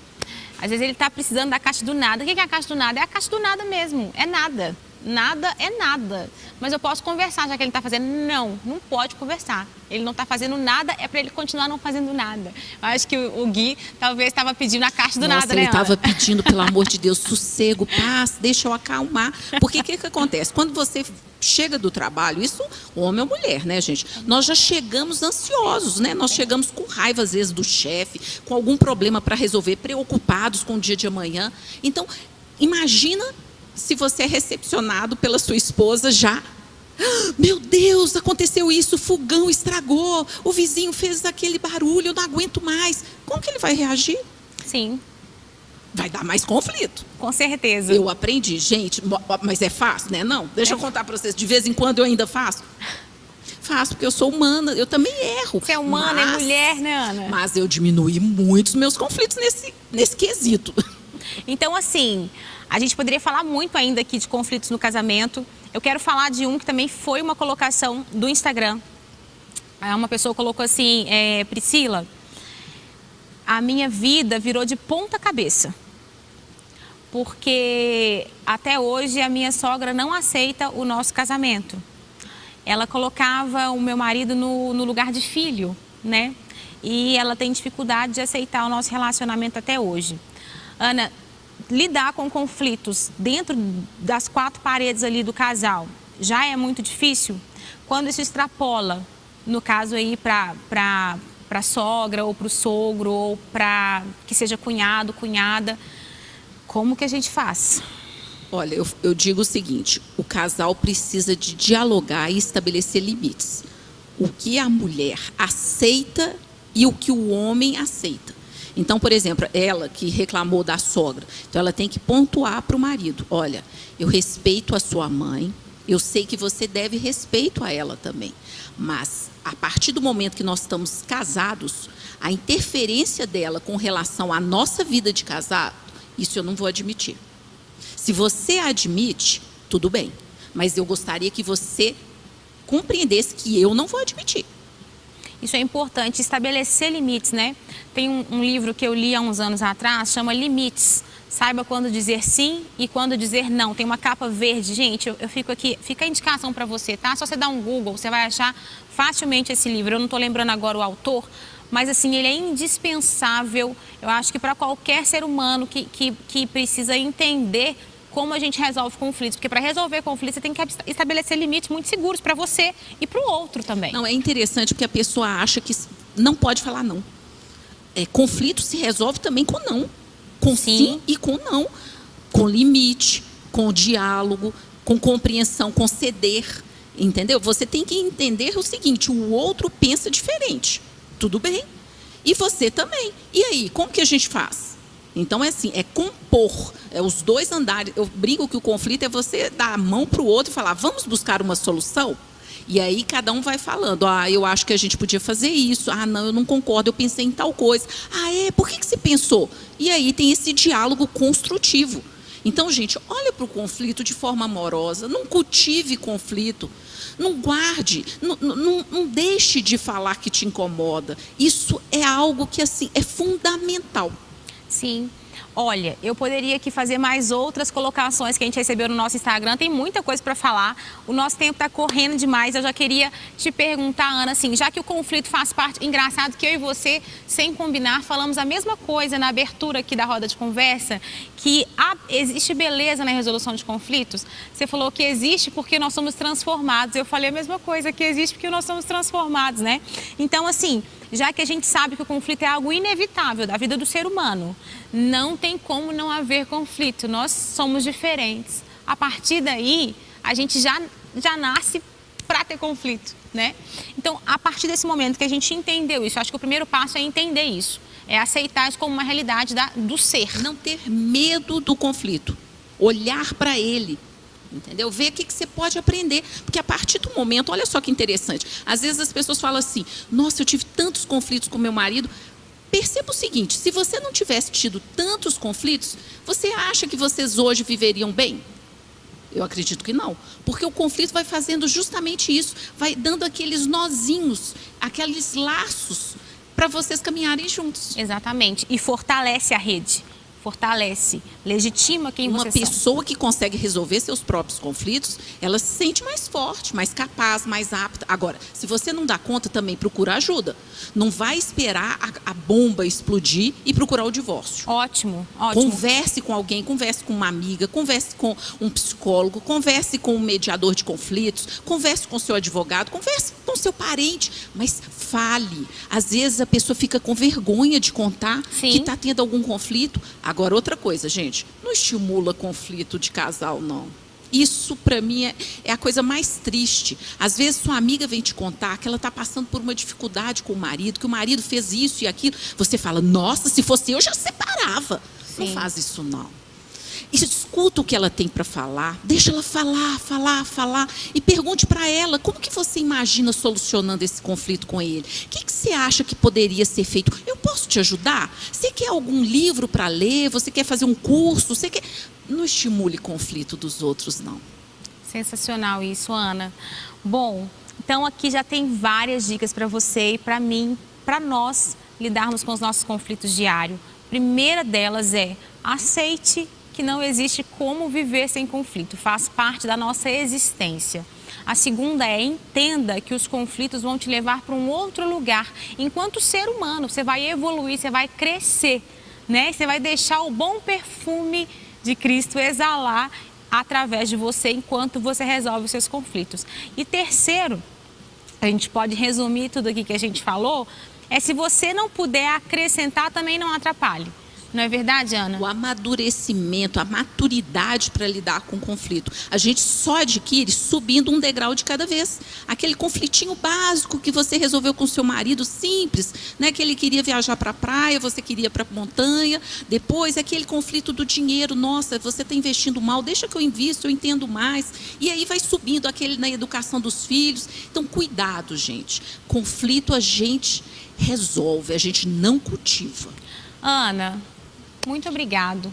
Às vezes ele está precisando da caixa do nada. O que é a caixa do nada? É a caixa do nada mesmo, é nada. Nada é nada. Mas eu posso conversar, já que ele está fazendo. Não pode conversar. Ele não está fazendo nada, é para ele continuar não fazendo nada. Eu acho que o Gui talvez estava pedindo a caixa do nada, né, ele estava Ana? pedindo, pelo amor de Deus, sossego, paz, deixa eu acalmar. Porque o que acontece? Quando você chega do trabalho, isso homem ou mulher, né, gente? Nós já chegamos ansiosos, né? Nós chegamos com raiva, às vezes, do chefe, com algum problema para resolver, preocupados com o dia de amanhã. Então, imagina se você é recepcionado pela sua esposa já. Meu Deus, aconteceu isso, o fogão estragou, o vizinho fez aquele barulho, eu não aguento mais. Como que ele vai reagir? Sim, Vai dar mais conflito. com certeza. Eu aprendi, gente, mas é fácil, né? Não, deixa eu contar para vocês, de vez em quando eu ainda faço. Faço, porque eu sou humana, eu também erro. Você é humana, é mulher, né, Ana? Mas eu diminui muito os meus conflitos nesse quesito. Então, assim, a gente poderia falar muito ainda aqui de conflitos no casamento. Eu quero falar de um que também foi uma colocação do Instagram. Uma pessoa colocou assim, Priscila, a minha vida virou de ponta cabeça. Porque até hoje a minha sogra não aceita o nosso casamento. Ela colocava o meu marido no lugar de filho, né? E ela tem dificuldade de aceitar o nosso relacionamento até hoje. Ana, lidar com conflitos dentro das quatro paredes ali do casal já é muito difícil? Quando isso extrapola, no caso aí para sogra ou para o sogro ou para que seja cunhado, cunhada, como que a gente faz? Olha, eu digo o seguinte, o casal precisa de dialogar e estabelecer limites. O que a mulher aceita e o que o homem aceita. Então, por exemplo, ela que reclamou da sogra, então ela tem que pontuar para o marido, olha, eu respeito a sua mãe, eu sei que você deve respeito a ela também, mas a partir do momento que nós estamos casados, a interferência dela com relação à nossa vida de casado, isso eu não vou admitir. Se você admite, tudo bem, mas eu gostaria que você compreendesse que eu não vou admitir. Isso é importante, estabelecer limites, né? Tem um livro que eu li há uns anos atrás, chama Limites. Saiba quando dizer sim e quando dizer não. Tem uma capa verde. Gente, eu fico aqui, fica a indicação para você, tá? Só você dar um Google, você vai achar facilmente esse livro. Eu não estou lembrando agora o autor, mas assim, ele é indispensável, eu acho que para qualquer ser humano que precisa entender como a gente resolve conflitos. Porque para resolver conflitos, você tem que estabelecer limites muito seguros para você e para o outro também. Não, é interessante porque a pessoa acha que não pode falar não. Conflito se resolve também com não. Com sim e com não. Com limite, com diálogo, com compreensão, com ceder. Entendeu? Você tem que entender o seguinte, o outro pensa diferente. Tudo bem. E você também. E aí, como que a gente faz? Então, é assim, é compor, os dois andarem. Eu brinco que o conflito é você dar a mão para o outro e falar, vamos buscar uma solução? E aí, cada um vai falando, eu acho que a gente podia fazer isso. Não, eu não concordo, eu pensei em tal coisa. Por que você pensou? E aí tem esse diálogo construtivo. Então, gente, olha para o conflito de forma amorosa, não cultive conflito, não guarde, não deixe de falar que te incomoda. Isso é algo que, assim, é fundamental. Sim. Olha, eu poderia aqui fazer mais outras colocações que a gente recebeu no nosso Instagram. Tem muita coisa para falar. O nosso tempo está correndo demais. Eu já queria te perguntar, Ana, assim, já que o conflito faz parte... Engraçado que eu e você, sem combinar, falamos a mesma coisa na abertura aqui da roda de conversa, que existe beleza na resolução de conflitos. Você falou que existe porque nós somos transformados. Eu falei a mesma coisa, que existe porque nós somos transformados, né? Então, assim, já que a gente sabe que o conflito é algo inevitável da vida do ser humano, não tem como não haver conflito. Nós somos diferentes. A partir daí, a gente já nasce para ter conflito, né? Então, a partir desse momento que a gente entendeu isso, acho que o primeiro passo é entender isso. É aceitar isso como uma realidade do ser. Não ter medo do conflito. Olhar para ele. Entendeu? Ver o que você pode aprender. Porque a partir do momento, olha só que interessante. Às vezes as pessoas falam assim, nossa, eu tive tantos conflitos com meu marido. Perceba o seguinte, se você não tivesse tido tantos conflitos, você acha que vocês hoje viveriam bem? Eu acredito que não. Porque o conflito vai fazendo justamente isso. Vai dando aqueles nozinhos, aqueles laços para vocês caminharem juntos. Exatamente. E fortalece a rede. Fortalece, legitima quem Uma vocês são. pessoa que consegue resolver seus próprios conflitos, ela se sente mais forte, mais capaz, mais apta. Agora, se você não dá conta, também procura ajuda. Não vai esperar a bomba explodir e procurar o divórcio. Ótimo, ótimo. Converse com alguém, converse com uma amiga, converse com um psicólogo, converse com um mediador de conflitos, converse com seu advogado, converse com seu parente, mas fale. Às vezes a pessoa fica com vergonha de contar Sim. que está tendo algum conflito. Agora, outra coisa, gente, não estimula conflito de casal, não. Isso, para mim, é a coisa mais triste. Às vezes, sua amiga vem te contar que ela está passando por uma dificuldade com o marido, que o marido fez isso e aquilo. Você fala, nossa, se fosse eu, já separava. Sim. Não faz isso, não. E escuta o que ela tem para falar, deixa ela falar, e pergunte para ela, como que você imagina solucionando esse conflito com ele? O que você acha que poderia ser feito? Eu posso te ajudar? Você quer algum livro para ler? Você quer fazer um curso? Você quer... Não estimule conflito dos outros, não. Sensacional isso, Ana. Bom, então aqui já tem várias dicas para você e para mim, para nós lidarmos com os nossos conflitos diários. Primeira delas é aceite que não existe como viver sem conflito, faz parte da nossa existência. A segunda é entenda que os conflitos vão te levar para um outro lugar. Enquanto ser humano, você vai evoluir, você vai crescer, né? Você vai deixar o bom perfume de Cristo exalar através de você enquanto você resolve os seus conflitos. E terceiro, a gente pode resumir tudo aqui que a gente falou, é se você não puder acrescentar, também não atrapalhe. Não é verdade, Ana? O amadurecimento, a maturidade para lidar com o conflito. A gente só adquire subindo um degrau de cada vez. Aquele conflitinho básico que você resolveu com seu marido, simples, né? Que ele queria viajar para a praia, você queria para a montanha. Depois, aquele conflito do dinheiro. Nossa, você está investindo mal, deixa que eu invisto, eu entendo mais. E aí vai subindo aquele na educação dos filhos. Então, cuidado, gente. Conflito a gente resolve, a gente não cultiva. Ana, muito obrigado.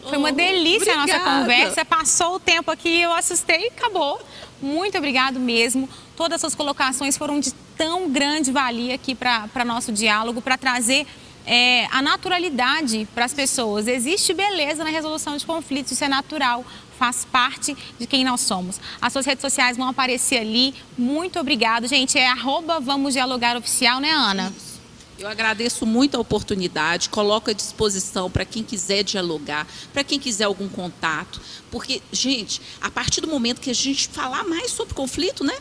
Foi uma delícia obrigada. A nossa conversa. Passou o tempo aqui, eu assustei e acabou. Muito obrigado mesmo. Todas as suas colocações foram de tão grande valia aqui para nosso diálogo, para trazer a naturalidade para as pessoas. Existe beleza na resolução de conflitos, isso é natural, faz parte de quem nós somos. As suas redes sociais vão aparecer ali. Muito obrigado, gente. É @VamosDialogarOficial, né, Ana? Isso. Eu agradeço muito a oportunidade, coloco à disposição para quem quiser dialogar, para quem quiser algum contato. Porque, gente, a partir do momento que a gente falar mais sobre conflito, né,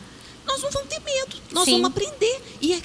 nós não vamos ter medo, nós Sim. vamos aprender. E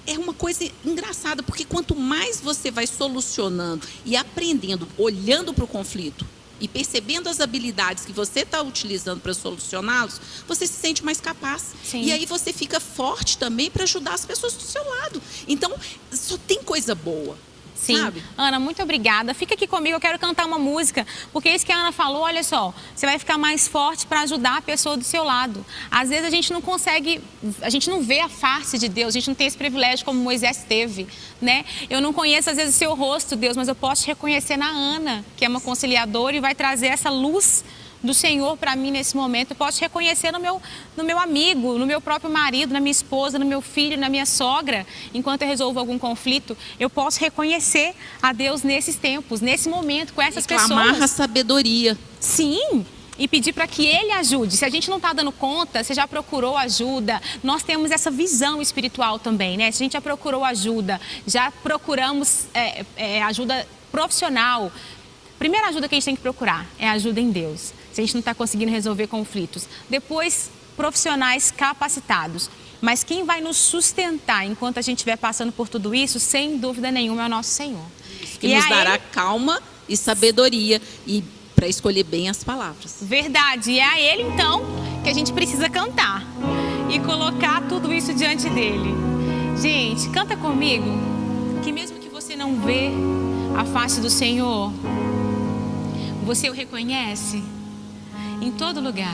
é uma coisa engraçada, porque quanto mais você vai solucionando e aprendendo, olhando para o conflito, e percebendo as habilidades que você está utilizando para solucioná-los, você se sente mais capaz. Sim. E aí você fica forte também para ajudar as pessoas do seu lado. Então, só tem coisa boa. Sim. Sabe? Ana, muito obrigada. Fica aqui comigo, eu quero cantar uma música, porque é isso que a Ana falou, olha só, você vai ficar mais forte para ajudar a pessoa do seu lado. Às vezes a gente não consegue, a gente não vê a face de Deus, a gente não tem esse privilégio como Moisés teve, né? Eu não conheço às vezes o seu rosto, Deus, mas eu posso te reconhecer na Ana, que é uma conciliadora e vai trazer essa luz do Senhor para mim nesse momento. Eu posso te reconhecer no meu amigo, no meu próprio marido, na minha esposa, no meu filho, na minha sogra. Enquanto eu resolvo algum conflito, eu posso reconhecer a Deus nesses tempos, nesse momento, com essas pessoas. Clamar a sabedoria. Sim, e pedir para que Ele ajude. Se a gente não está dando conta, você já procurou ajuda. Nós temos essa visão espiritual também, né? Se a gente já procurou ajuda, já procuramos ajuda profissional. Primeira ajuda que a gente tem que procurar é ajuda em Deus. Se a gente não está conseguindo resolver conflitos. Depois, profissionais capacitados. Mas quem vai nos sustentar enquanto a gente estiver passando por tudo isso, sem dúvida nenhuma, é o nosso Senhor. Que nos dará calma e sabedoria e para escolher bem as palavras. Verdade. E é a Ele, então, que a gente precisa cantar. E colocar tudo isso diante dele. Gente, canta comigo. Que mesmo que você não vê a face do Senhor? Você o reconhece em todo lugar.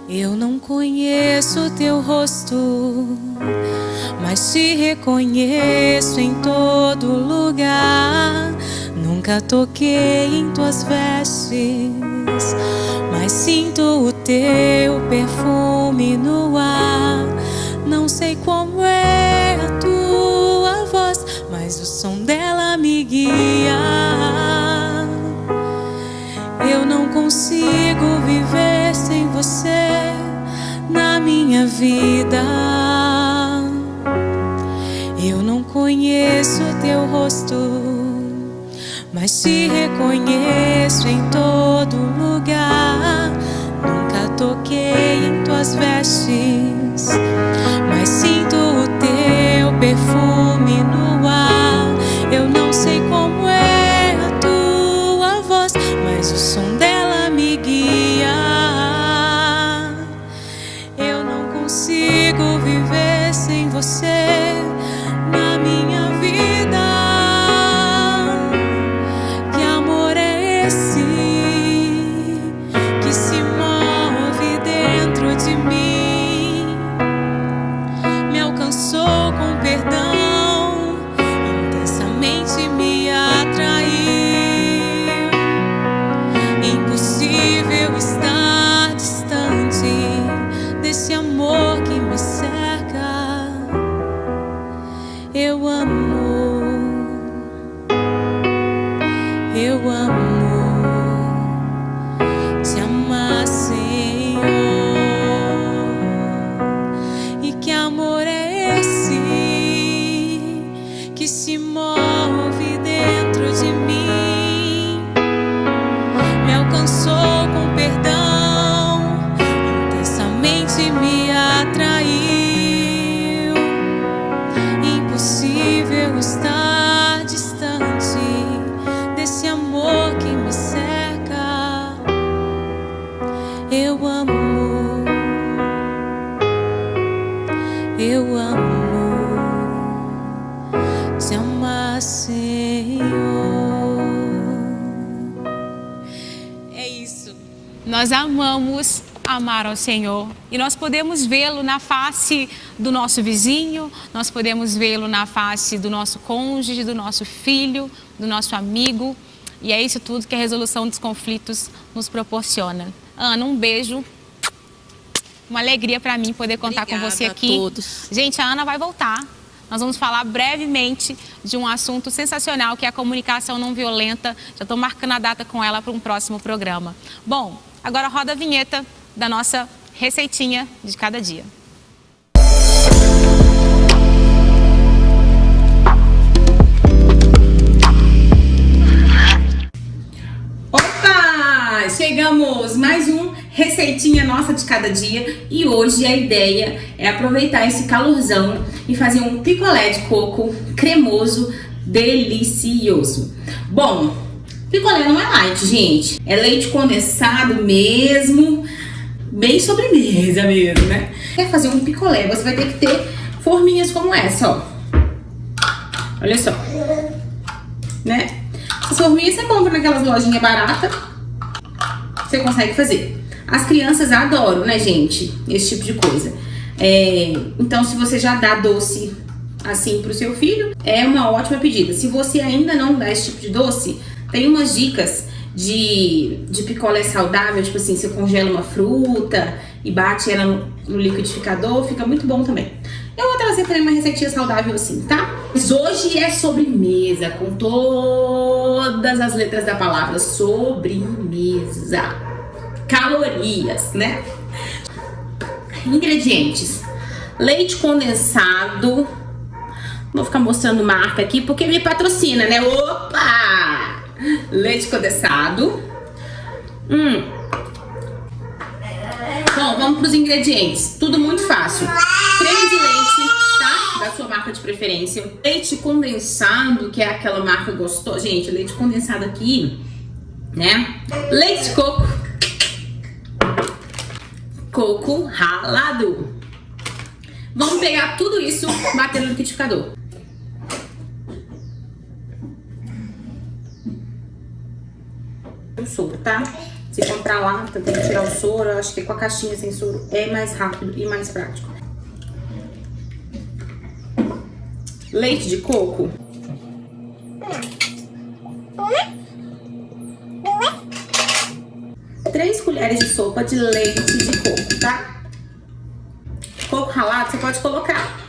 Eu não conheço o teu rosto, mas te reconheço em todo lugar. Nunca toquei em tuas vestes, mas sinto o teu perfume no ar. Não sei como é a tua voz, mas o som dela me guia. Eu não consigo viver sem você na minha vida. Eu não conheço o teu rosto, mas te reconheço em todo lugar. Nunca toquei em tuas vestes, mas sinto o teu perfume no ar. Eu não sei como é a tua voz, mas o som dela me guia. Eu não consigo viver sem você na minha vida. Que amor é esse que se move dentro de mim? Me alcançou com perdão, intensamente me atraiu. Impossível estar distante desse amor que me cerca. Eu amo, eu amo te amar, Senhor. E que amor é esse que se move dentro de mim? Me alcançou com perdão, intensamente me atraiu. Impossível estar distante desse amor que me cerca. Eu amo, eu amo te amar, Senhor. É isso. Nós amamos amar ao Senhor e nós podemos vê-lo na face do nosso vizinho, nós podemos vê-lo na face do nosso cônjuge, do nosso filho, do nosso amigo, e é isso tudo que a resolução dos conflitos nos proporciona. Ana, um beijo, uma alegria para mim poder contar com você aqui. A todos. Gente, a Ana vai voltar. Nós vamos falar brevemente de um assunto sensacional que é a comunicação não violenta. Já estou marcando a data com ela para um próximo programa. Bom, agora roda a vinheta da nossa receitinha de cada dia. Opa! Chegamos! Mais um receitinha nossa de cada dia. E hoje a ideia é aproveitar esse calorzão e fazer um picolé de coco cremoso, delicioso. Bom, picolé não é light, gente. É leite condensado mesmo, bem sobremesa mesmo, né? Quer fazer um picolé, você vai ter que ter forminhas como essa, ó. Olha só. Né? Essas forminhas você compra naquelas lojinhas baratas, você consegue fazer. As crianças adoram, né, gente? Esse tipo de coisa. Então, se você já dá doce assim pro seu filho, é uma ótima pedida. Se você ainda não dá esse tipo de doce, tem umas dicas de picolé saudável, tipo assim, você congela uma fruta e bate ela no liquidificador, fica muito bom também. Eu vou trazer também uma receitinha saudável assim, tá? Mas hoje é sobremesa, com todas as letras da palavra, sobremesa. Calorias, né? Ingredientes: leite condensado. Vou ficar mostrando marca aqui porque me patrocina, né? Opa! Leite condensado. Bom, vamos pros ingredientes. Tudo muito fácil. Creme de leite, tá? Da sua marca de preferência. Leite condensado, que é aquela marca gostosa. Gente, leite condensado aqui, né? Leite de coco. Coco ralado. Vamos pegar tudo isso, bater no liquidificador. O soro, tá? Se comprar lata, tem que tirar o soro. Eu acho que com a caixinha sem soro é mais rápido e mais prático. Leite de coco. 3 colheres de sopa de leite de coco, tá? Coco ralado você pode colocar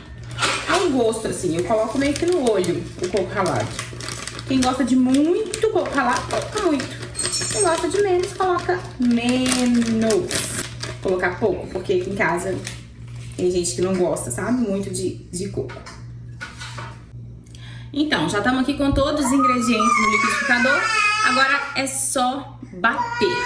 ao gosto, assim. Eu coloco meio que no olho o coco ralado. Quem gosta de muito coco ralado, coloca muito. Quem gosta de menos, coloca menos. Vou colocar pouco, porque aqui em casa tem gente que não gosta, sabe? Muito de coco. Então, já estamos aqui com todos os ingredientes no liquidificador. Agora é só bater.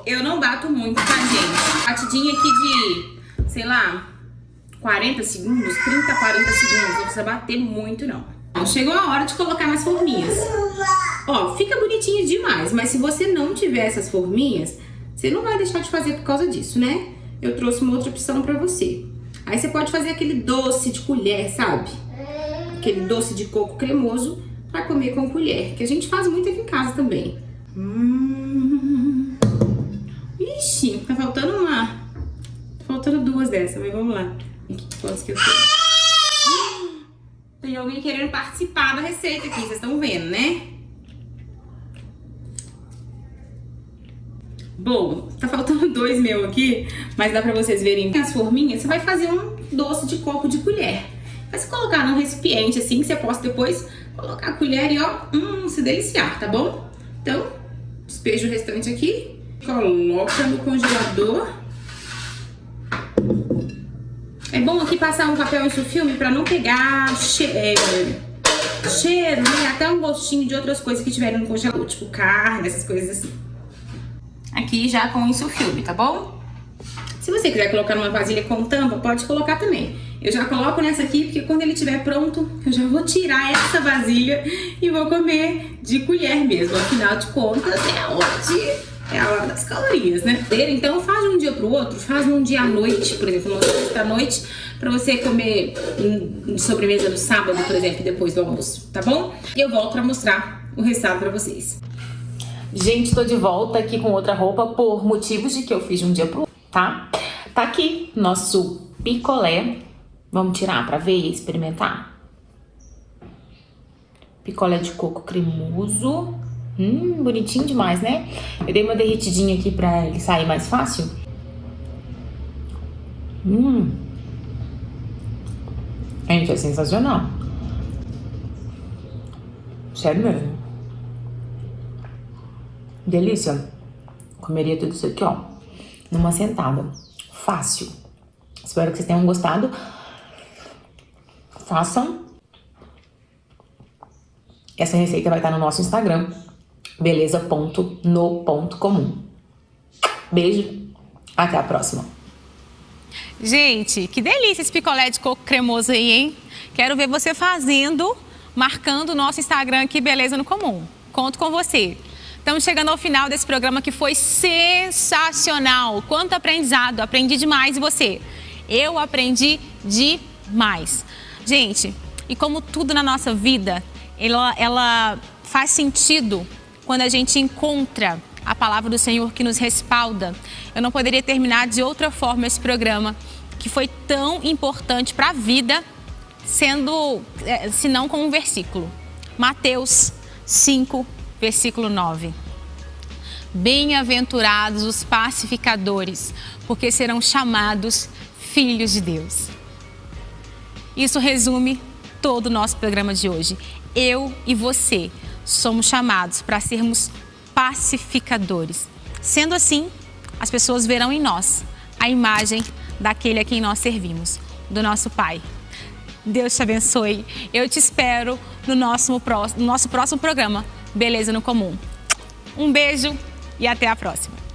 Eu não bato muito, tá, gente? Batidinha aqui de, sei lá, 40 segundos, 30, 40 segundos. Não precisa bater muito, não. Chegou a hora de colocar nas forminhas. Ó, fica bonitinho demais, mas se você não tiver essas forminhas, você não vai deixar de fazer por causa disso, né? Eu trouxe uma outra opção pra você. Aí você pode fazer aquele doce de colher, sabe? Aquele doce de coco cremoso pra comer com colher, que a gente faz muito aqui em casa também. Ixi, tá faltando uma. Tá faltando 2 dessas, mas vamos lá. Quantos que eu tenho? Tem alguém querendo participar da receita aqui, vocês estão vendo, né? Bom, tá faltando 2 meu aqui, mas dá pra vocês verem as forminhas. Você vai fazer um doce de coco de colher. Vai se colocar num recipiente assim, que você possa depois colocar a colher e ó, se deliciar, tá bom? Então, despeja o restante aqui. Coloca no congelador. É bom aqui passar um papel insufilme para não pegar cheiro, né? Até um gostinho de outras coisas que tiverem no congelador, tipo carne, essas coisas assim. Aqui já com insufilme, tá bom? Se você quiser colocar numa vasilha com tampa, pode colocar também. Eu já coloco nessa aqui, porque quando ele estiver pronto, eu já vou tirar essa vasilha e vou comer de colher mesmo. Afinal de contas, é a hora das calorias, né? Então faz de um dia pro outro, faz num dia à noite, por exemplo, no almoço da noite, pra você comer de sobremesa no sábado, por exemplo, depois do almoço, tá bom? E eu volto pra mostrar o resultado pra vocês. Gente, tô de volta aqui com outra roupa por motivos de que eu fiz de um dia pro outro, tá? Tá aqui nosso picolé. Vamos tirar pra ver e experimentar. Picolé de coco cremoso. Bonitinho demais, né? Eu dei uma derretidinha aqui pra ele sair mais fácil. Gente, é sensacional. Sério mesmo. Delícia. Comeria tudo isso aqui, ó, numa sentada. Fácil. Espero que vocês tenham gostado. Façam. Essa receita vai estar no nosso Instagram. beleza.no.comum. Beijo, até a próxima. Gente, que delícia esse picolé de coco cremoso aí, hein? Quero ver você fazendo, marcando o nosso Instagram aqui, Beleza no Comum. Conto com você. Estamos chegando ao final desse programa que foi sensacional. Quanto aprendizado, aprendi demais e você? Eu aprendi demais. Gente, e como tudo na nossa vida, ela faz sentido quando a gente encontra a palavra do Senhor que nos respalda. Eu não poderia terminar de outra forma esse programa, que foi tão importante para a vida, senão com um versículo. Mateus 5, versículo 9. Bem-aventurados os pacificadores, porque serão chamados filhos de Deus. Isso resume todo o nosso programa de hoje. Eu e você somos chamados para sermos pacificadores. Sendo assim, as pessoas verão em nós a imagem daquele a quem nós servimos, do nosso Pai. Deus te abençoe. Eu te espero no nosso próximo programa, Beleza no Comum. Um beijo e até a próxima.